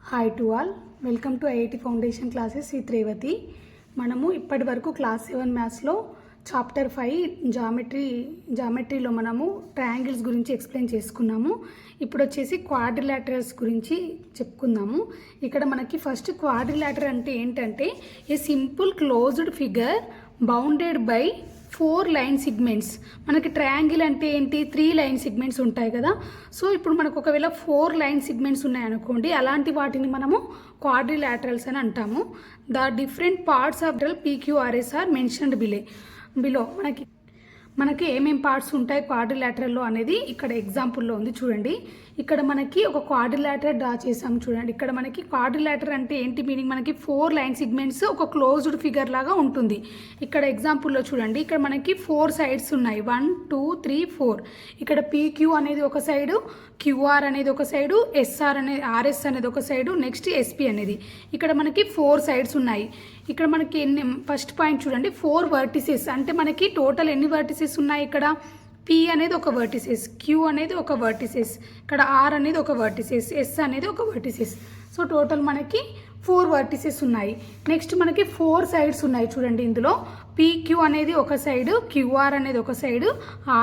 Hi to all, welcome to IIT foundation classes with Revathi. మనము ఇప్పటి వరకు క్లాస్ 7 మ్యాథ్స్లో చాప్టర్ 5 జామెట్రీలో మనము ట్రయాంగిల్స్ గురించి ఎక్స్ప్లెయిన్ చేసుకున్నాము. ఇప్పుడు వచ్చేసి క్వాడ్రిలాటరల్స్ గురించి చెప్పుకుందాము. ఇక్కడ మనకి ఫస్ట్ క్వాడ్రిలాటరల్ అంటే ఏంటంటే ఏ simple closed figure bounded by 4 line segments. మనకి ట్రయాంగిల్ అంటే ఏంటి, 3 లైన్ సిగ్మెంట్స్ ఉంటాయి కదా. సో ఇప్పుడు మనకు ఒకవేళ 4 లైన్ సిగ్మెంట్స్ ఉన్నాయనుకోండి, అలాంటి వాటిని మనము క్వాడ్రిలాటరల్స్ అని అంటాము. The different parts of PQRS are mentioned below. మనకి ఏమేం పార్ట్స్ ఉంటాయి క్వాడ్రిలాటరల్లో అనేది ఇక్కడ ఎగ్జాంపుల్లో ఉంది చూడండి. ఇక్కడ మనకి ఒక క్వాడ్రిలాటరల్ డ్రా చేసాము చూడండి. ఇక్కడ మనకి క్వాడ్రిలాటరల్ అంటే ఏంటి మీనింగ్, మనకి 4 లైన్ సిగ్మెంట్స్ ఒక క్లోజ్డ్ ఫిగర్ లాగా ఉంటుంది. ఇక్కడ ఎగ్జాంపుల్లో చూడండి, ఇక్కడ మనకి 4 సైడ్స్ ఉన్నాయి, 1 2 3 4. ఇక్కడ PQ అనేది ఒక సైడు, QR అనేది ఒక సైడు, RS అనేది ఒక సైడు, నెక్స్ట్ SP అనేది. ఇక్కడ మనకి 4 సైడ్స్ ఉన్నాయి. ఇక్కడ మనకి ఫస్ట్ పాయింట్ చూడండి, 4 వర్టిసెస్. అంటే మనకి టోటల్ ఎన్ని వర్టిసెస్ ఉన్నాయి, ఇక్కడ P అనేది ఒక వర్టిసెస్, Q అనేది ఒక వర్టిసెస్, ఇక్కడ R అనేది ఒక వర్టిసెస్, S అనేది ఒక వర్టిసెస్. సో టోటల్ మనకి 4 వర్టిసెస్ ఉన్నాయి. నెక్స్ట్ మనకి 4 సైడ్స్ ఉన్నాయి చూడండి. ఇందులో PQ అనేది ఒక సైడు, QR అనేది ఒక సైడు,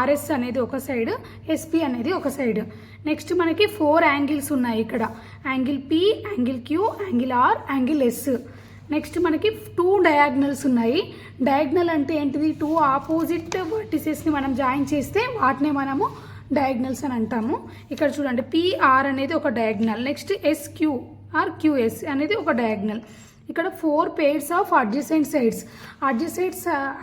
RS అనేది ఒక సైడు, SP అనేది ఒక సైడు. నెక్స్ట్ మనకి 4 యాంగిల్స్ ఉన్నాయి. ఇక్కడ angle P, angle Q, angle R, angle S. Next మనకి 2 డయాగ్నల్స్ ఉన్నాయి. డయాగ్నల్ అంటే ఏంటిది, 2 ఆపోజిట్ వర్టిసెస్ని మనం జాయిన్ చేస్తే వాటిని మనము డయాగ్నల్స్ అని అంటాము. ఇక్కడ చూడండి, PR అనేది ఒక డయాగ్నల్, నెక్స్ట్ SQR/QS అనేది ఒక డయాగ్నల్. ఇక్కడ 4 pairs of adjacent sides.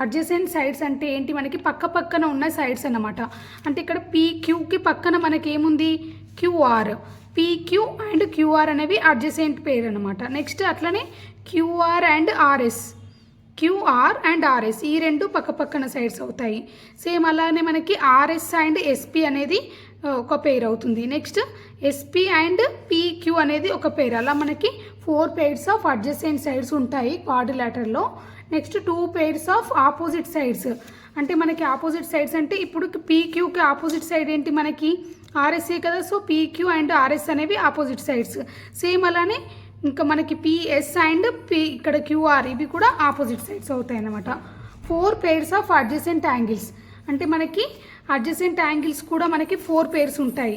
Adjacent sides అంటే ఏంటి, మనకి పక్క పక్కన ఉన్న సైడ్స్ అన్నమాట. అంటే ఇక్కడ PQకి పక్కన మనకి ఏముంది, QR. PQ అండ్ QR అనేవి అడ్జసెంట్ పేర్ అనమాట. నెక్స్ట్ అట్లనే QR అండ్ RS ఈ రెండు పక్క పక్కన సైడ్స్ అవుతాయి. సేమ్ అలానే మనకి RS అండ్ SP అనేది ఒక పేర్ అవుతుంది. నెక్స్ట్ SP అండ్ PQ అనేది ఒక పేర్. అలా మనకి 4 pairs ఆఫ్ అడ్జసెంట్ సైడ్స్ ఉంటాయి క్వాడ్రిలాటరల్లో. Next 2 pairs of opposite sides. అంటే మనకి ఆపోజిట్ సైడ్స్ అంటే ఇప్పుడు PQకి ఆపోజిట్ సైడ్ ఏంటి, మనకి RSఏ కదా. సో PQ అండ్ RS అనేవి ఆపోజిట్ సైడ్స్. సేమ్ అలానే ఇంకా మనకి PS అండ్ ఇక్కడ QR ఇవి కూడా ఆపోజిట్ సైడ్స్ అవుతాయి అన్నమాట. 4 pairs ఆఫ్ అడ్జసెంట్ యాంగిల్స్. అంటే మనకి అడ్జసెంట్ యాంగిల్స్ కూడా మనకి 4 pairs ఉంటాయి.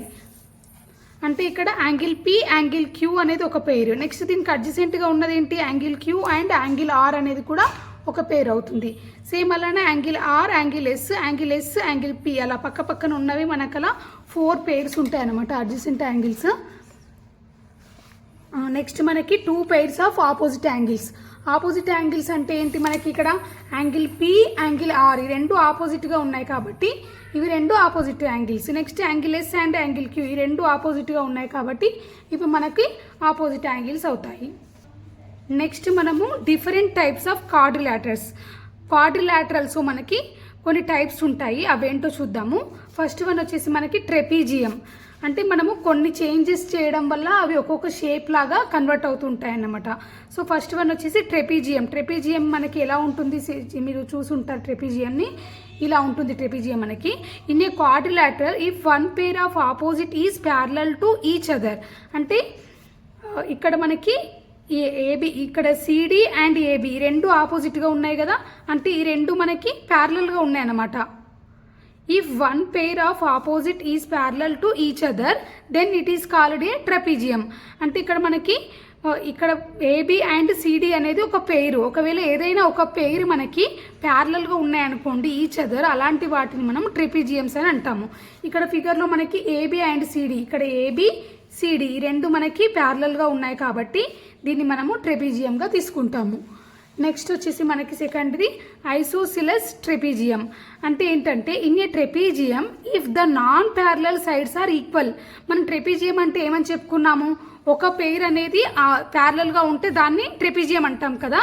అంటే ఇక్కడ యాంగిల్ P, యాంగిల్ Q అనేది ఒక పేరు. నెక్స్ట్ దీనికి అడ్జసెంట్గా ఉన్నది ఏంటి, angle Q and angle R అనేది కూడా ఒక పేరు అవుతుంది. సేమ్ అలానే angle R, angle S, angle P అలా పక్క పక్కన ఉన్నవి మనకు అలా 4 pairs ఉంటాయి అన్నమాట అడ్జసెంట్ యాంగిల్స్. నెక్స్ట్ మనకి 2 pairs of opposite angles. Opposite angles అంటే ఏంటి, మనకి ఇక్కడ యాంగిల్ P, యాంగిల్ R ఈ రెండు ఆపోజిట్గా ఉన్నాయి కాబట్టి ఇవి రెండు opposite angles. Next angle S and angle Q ఈ రెండు ఆపోజిట్గా ఉన్నాయి కాబట్టి ఇవి మనకి ఆపోజిట్ యాంగిల్స్ అవుతాయి. నెక్స్ట్ మనము డిఫరెంట్ టైప్స్ ఆఫ్ క్వాడ్రిలాటరల్స్ మనకి కొన్ని టైప్స్ ఉంటాయి, అవేంటో చూద్దాము. ఫస్ట్ వన్ వచ్చేసి మనకి ట్రెపీజియం. అంటే మనము కొన్ని చేంజెస్ చేయడం వల్ల అవి ఒక్కొక్క షేప్ లాగా కన్వర్ట్ అవుతుంటాయి అన్నమాట. సో ఫస్ట్ వన్ వచ్చేసి ట్రెపీజియం మనకి ఎలా ఉంటుంది, మీరు చూసుంటారు ట్రెపీజియంని. ఇలా ఉంటుంది ట్రెపీజియం మనకి. In a quadrilateral if 1 pair of opposite is parallel to each other. అంటే ఇక్కడ మనకి AB, ఇక్కడ CD అండ్ AB ఈ రెండు ఆపోజిట్గా ఉన్నాయి కదా. అంటే ఈ రెండు మనకి ప్యారలల్గా ఉన్నాయి అన్నమాట. If 1 pair of opposite is parallel to each other then it is called a trapezium. అంటే ఇక్కడ మనకి ఇక్కడ AB అండ్ CD అనేది ఒక పేరు. ఒకవేళ ఏదైనా ఒక పేరు మనకి ప్యారలల్గా ఉన్నాయనుకోండి ఈచ్ అదర్, అలాంటి వాటిని మనం ట్రెపీజియమ్స్ అని అంటాము. ఇక్కడ ఫిగర్లో మనకి AB అండ్ CD, ఇక్కడ AB CD ఈ రెండు మనకి ప్యారలల్గా ఉన్నాయి కాబట్టి దీన్ని మనము ట్రెపీజియంగా తీసుకుంటాము. నెక్స్ట్ వచ్చేసి మనకి సెకండ్ది ఐసోసిలస్ ట్రెపీజియం. అంటే ఏంటంటే in a trapezium if the non parallel sides are equal. మనం ట్రెపీజియం అంటే ఏమని చెప్పుకున్నాము, ఒక పెయిర్ అనేది ప్యారలల్గా ఉంటే దాన్ని ట్రెపీజియం అంటాం కదా.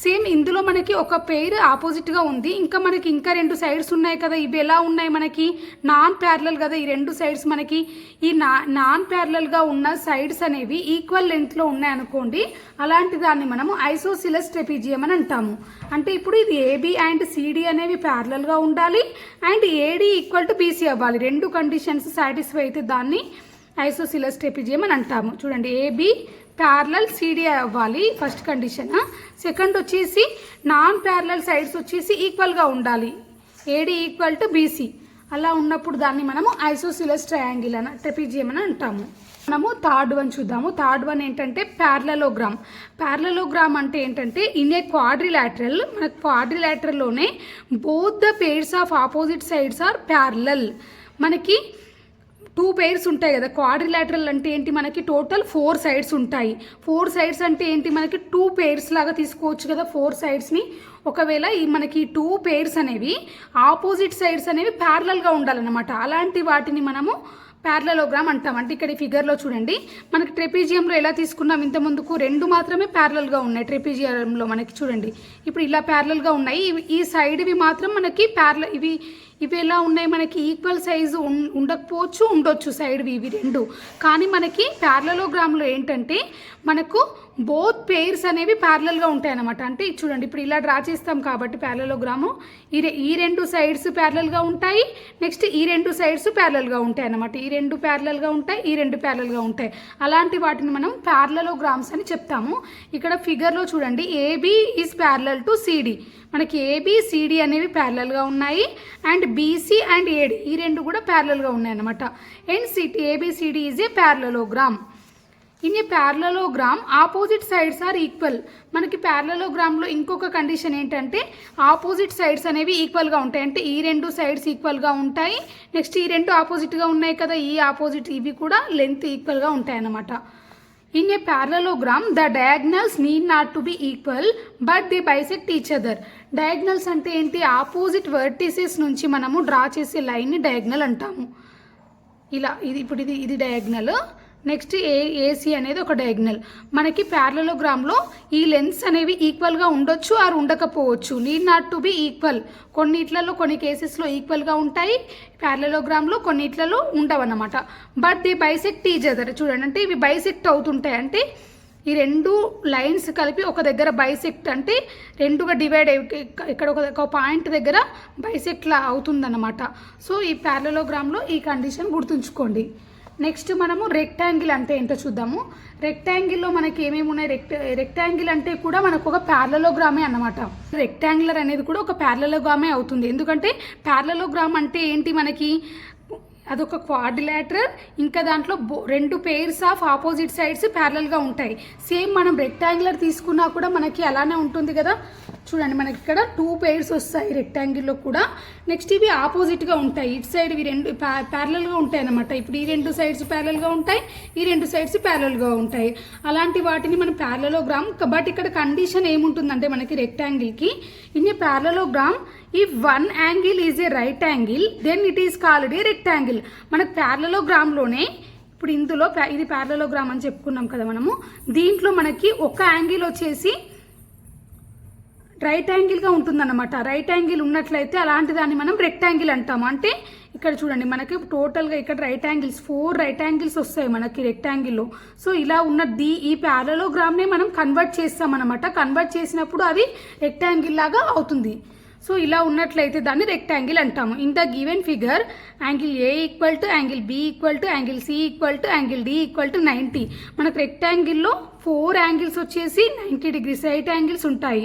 సేమ్ ఇందులో మనకి ఒక పెయిర్ ఆపోజిట్గా ఉంది, ఇంకా మనకి ఇంకా 2 సైడ్స్ ఉన్నాయి కదా. ఇవి ఎలా ఉన్నాయి, మనకి నాన్ ప్యారలల్ కదా. ఈ 2 సైడ్స్ మనకి ఈ నాన్ ప్యారలల్గా ఉన్న సైడ్స్ అనేవి ఈక్వల్ లెంత్లో ఉన్నాయనుకోండి, అలాంటి దాన్ని మనము ఐసోసిలస్ ట్రెపీజియం అని అంటాము. అంటే ఇప్పుడు ఇది AB అండ్ CD అనేవి ప్యారలల్గా ఉండాలి and AD equal to BC అవ్వాలి. 2 కండిషన్స్ సాటిస్ఫై అయితే దాన్ని ఐసోసిలస్ ట్రెపిజియం అని అంటాము. చూడండి, ఏబి ప్యారలల్ సిడి అవ్వాలి ఫస్ట్ కండిషన్. సెకండ్ వచ్చేసి నాన్ ప్యారలల్ సైడ్స్ వచ్చేసి ఈక్వల్గా ఉండాలి, ఏడి ఈక్వల్ టు బీసీ. అలా ఉన్నప్పుడు దాన్ని మనము ఐసోసిలస్ ట్రయాంగిల్ అని ట్రెపిజియం అని అంటాము. మనము థర్డ్ వన్ చూద్దాము. థర్డ్ వన్ ఏంటంటే ప్యారలలోగ్రామ్. ప్యారలలోగ్రామ్ అంటే ఏంటంటే ఇన్ ఏ క్వాడ్రిలాటరల్, మన క్వాడ్రిలాటరల్లోనే both the pairs of opposite sides are parallel. మనకి 2 pairs ఉంటాయి కదా. క్వాడ్రిలాటరల్ అంటే ఏంటి, మనకి టోటల్ 4 sides ఉంటాయి. 4 sides అంటే ఏంటి, మనకి 2 pairs లాగా తీసుకోవచ్చు కదా 4 sidesని. ఒకవేళ ఈ మనకి 2 pairs అనేవి ఆపోజిట్ సైడ్స్ అనేవి ప్యారలల్గా ఉండాలన్నమాట. అలాంటి వాటిని మనము ప్యారలలోగ్రామ్ అంటాం. అంటే ఇక్కడ ఈ ఫిగర్లో చూడండి, మనకి ట్రెపిజియంలో ఎలా తీసుకున్నాం, ఇంత ముందుకు 2 మాత్రమే ప్యారలల్గా ఉన్నాయి ట్రెపిజియంలో మనకి. చూడండి, ఇప్పుడు ఇలా ప్యారలల్గా ఉన్నాయి. ఈ సైడ్వి మాత్రం మనకి ఇవి ఎలా ఉన్నాయి, మనకి ఈక్వల్ సైజు ఉండకపోవచ్చు, ఉండొచ్చు సైడ్వి ఇవి 2. కానీ మనకి ప్యారలలోగ్రామ్లో ఏంటంటే మనకు బోత్ పేర్స్ అనేవి ప్యారలల్గా ఉంటాయి అన్నమాట. అంటే చూడండి, ఇప్పుడు ఇలా డ్రా చేస్తాం కాబట్టి ప్యారలలోగ్రాము ఈ 2 సైడ్స్ ప్యారలల్గా ఉంటాయి, నెక్స్ట్ ఈ 2 సైడ్స్ ప్యారలల్గా ఉంటాయి అన్నమాట. ఈ 2 ప్యారలల్గా ఉంటాయి, ఈ 2 ప్యారలల్గా ఉంటాయి. అలాంటి వాటిని మనం ప్యారలలోగ్రామ్స్ అని చెప్తాము. ఇక్కడ ఫిగర్లో చూడండి, AB is parallel to CD. మనకి ఏబి సిడి అనేవి ప్యారలల్గా ఉన్నాయి, అండ్ బీసీ అండ్ ఏడి ఈ 2 కూడా ప్యారలల్గా ఉన్నాయి అన్నమాట. And ABCD is a parallelogram. In a parallelogram opposite sides are equal. మనకి ప్యారలలోగ్రామ్లో ఇంకొక కండిషన్ ఏంటంటే ఆపోజిట్ సైడ్స్ అనేవి ఈక్వల్గా ఉంటాయి. అంటే ఈ 2 సైడ్స్ ఈక్వల్గా ఉంటాయి, నెక్స్ట్ ఈ 2 ఆపోజిట్గా ఉన్నాయి కదా, ఈ ఆపోజిట్ ఇవి కూడా లెంత్ ఈక్వల్గా ఉంటాయి అన్నమాట. In a parallelogram the diagonals need not to be equal but the bisect each other. Diagonals అంటే ఏంటి, ఆపోజిట్ వర్టిసెస్ నుంచి మనము డ్రా చేసే లైన్ని డయాగ్నల్ అంటాము. ఇలా ఇది డయాగ్నల్. నెక్స్ట్ ఏసీ అనేది ఒక డయాగ్నల్. మనకి ప్యారలలోగ్రామ్లో ఈ లెన్స్ అనేవి ఈక్వల్గా ఉండొచ్చు ఆర్ ఉండకపోవచ్చు, need not to be equal. కొన్నిట్లలో కొన్ని కేసెస్లో ఈక్వల్గా ఉంటాయి ప్యారలలోగ్రామ్లో, కొన్నిట్లలో ఉండవన్నమాట. But the bisect each other. చూడండి, అంటే ఇవి బైసెక్ట్ అవుతుంటాయి. అంటే ఈ 2 లైన్స్ కలిపి ఒక దగ్గర బైసెక్ట్, అంటే 2గా డివైడ్ ఇక్కడ ఒక పాయింట్ దగ్గర బైసెక్ట్లా అవుతుందన్నమాట. సో ఈ ప్యారలలోగ్రామ్లో ఈ కండిషన్ గుర్తుంచుకోండి. నెక్స్ట్ మనము రెక్టాంగిల్ అంటే ఏంటో చూద్దాము. రెక్టాంగిల్లో మనకి ఏమేమి ఉన్నాయి, రెక్టాంగిల్ అంటే కూడా మనకు ఒక ప్యారలలోగ్రామే అన్నమాట. రెక్టాంగులర్ అనేది కూడా ఒక ప్యారలలోగ్రామే అవుతుంది. ఎందుకంటే ప్యారలలోగ్రామ్ అంటే ఏంటి, మనకి అదొక క్వాడ్రిలాటరల్, ఇంకా దాంట్లో 2 pairs ఆఫ్ ఆపోజిట్ సైడ్స్ ప్యారలల్గా ఉంటాయి. సేమ్ మనం రెక్టాంగులర్ తీసుకున్నా కూడా మనకి అలానే ఉంటుంది కదా. చూడండి, మనకి ఇక్కడ 2 pairs వస్తాయి రెక్టాంగిల్లో కూడా. నెక్స్ట్ ఇవి ఆపోజిట్గా ఉంటాయి, ఇటు సైడ్ ఇవి 2 ప్యారలల్గా ఉంటాయి అన్నమాట. ఇప్పుడు ఈ 2 సైడ్స్ ప్యారలల్గా ఉంటాయి, ఈ 2 సైడ్స్ ప్యారలల్గా ఉంటాయి. అలాంటి వాటిని మనం ప్యారలలోగ్రామ్. బట్ ఇక్కడ కండిషన్ ఏముంటుందంటే మనకి రెక్టాంగిల్కి, in a parallelogram if one angle is a right angle then it is called a rectangle. మనకు ప్యారలలోగ్రామ్లోనే ఇప్పుడు ఇందులో ఇది ప్యారలలోగ్రామ్ అని చెప్పుకున్నాం కదా మనము. దీంట్లో మనకి ఒక యాంగిల్ వచ్చేసి రైట్ యాంగిల్గా ఉంటుందన్నమాట. రైట్ యాంగిల్ ఉన్నట్లయితే అలాంటి దాన్ని మనం రెక్టాంగిల్ అంటాము. అంటే ఇక్కడ చూడండి, మనకి టోటల్గా ఇక్కడ 4 రైట్ యాంగిల్స్ వస్తాయి మనకి రెక్టాంగిల్లో. సో ఇలా ఉన్న ఈ ప్యారలలోగ్రామ్నే మనం కన్వర్ట్ చేస్తామన్నమాట. కన్వర్ట్ చేసినప్పుడు అది రెక్టాంగిల్ లాగా అవుతుంది. సో ఇలా ఉన్నట్లయితే దాన్ని రెక్టాంగిల్ అంటాము. In the given figure angle A equal to angle B equal to angle C equal to angle D equal to 90. మనకు రెక్టాంగిల్లో 4 యాంగిల్స్ వచ్చేసి 90 degrees రైట్ యాంగిల్స్ ఉంటాయి.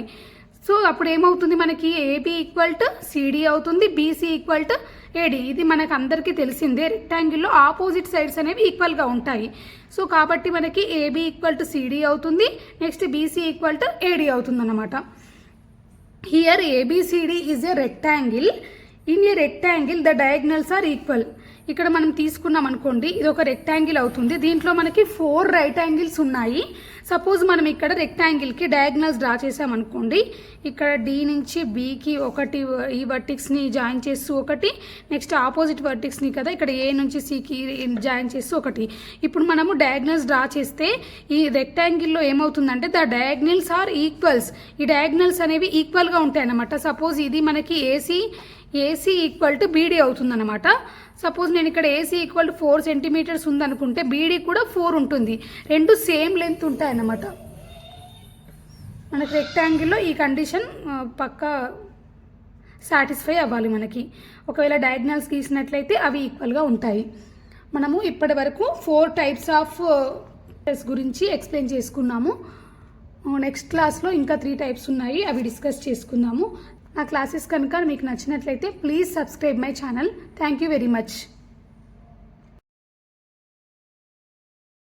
సో అప్పుడు ఏమవుతుంది, మనకి ఏబి ఈక్వల్ టు సిడి అవుతుంది, బీసీ ఈక్వల్ టు ఏడి. ఇది మనకు అందరికీ తెలిసిందే, రెక్టాంగిల్లో ఆపోజిట్ సైడ్స్ అనేవి ఈక్వల్గా ఉంటాయి. సో కాబట్టి మనకి ఏబి ఈక్వల్ టు సిడి అవుతుంది, next BC equal to AD అవుతుంది అన్నమాట. Here ABCD is a rectangle. In a rectangle the diagonals are equal. ఇక్కడ మనం తీసుకున్నాం అనుకోండి, ఇది ఒక రెక్టాంగిల్ అవుతుంది. దీంట్లో మనకి 4 రైట్ యాంగిల్స్ ఉన్నాయి. సపోజ్ మనం ఇక్కడ రెక్టాంగిల్కి డయాగ్నల్స్ డ్రా చేసామనుకోండి, ఇక్కడ డి నుంచి బికి ఒకటి ఈ వర్టిక్స్ని జాయిన్ చేస్తూ ఒకటి, నెక్స్ట్ ఆపోజిట్ వర్టిక్స్ని కదా ఇక్కడ ఏ నుంచి సికి జాయిన్ చేస్తూ ఒకటి. ఇప్పుడు మనము డయాగ్నల్స్ డ్రా చేస్తే ఈ రెక్టాంగిల్లో ఏమవుతుందంటే ద డయాగ్నల్స్ ఆర్ ఈక్వల్స్. ఈ డయాగ్నల్స్ అనేవి ఈక్వల్గా ఉంటాయి అన్నమాట. సపోజ్ ఇది మనకి ఏసీ ఈక్వల్ టు బీడీ అవుతుందన్నమాట. సపోజ్ నేను ఇక్కడ ఏసీ ఈక్వల్ టు 4 centimeters ఉందనుకుంటే బీడీ కూడా 4 ఉంటుంది. 2 సేమ్ లెంత్ ఉంటాయి అన్నమాట. మనకి రెక్టాంగిల్లో ఈ కండిషన్ పక్కా సాటిస్ఫై అవ్వాలి మనకి. ఒకవేళ డయాగ్నల్స్ గీసినట్లయితే అవి ఈక్వల్గా ఉంటాయి. మనము ఇప్పటి వరకు 4 టైప్స్ ఆఫ్ గురించి ఎక్స్ప్లెయిన్ చేసుకున్నాము. నెక్స్ట్ క్లాస్లో ఇంకా 3 టైప్స్ ఉన్నాయి, అవి డిస్కస్ చేసుకుందాము. నా క్లాసెస్ కనుక మీకు నచ్చినట్లయితే please subscribe my channel. Thank you very much.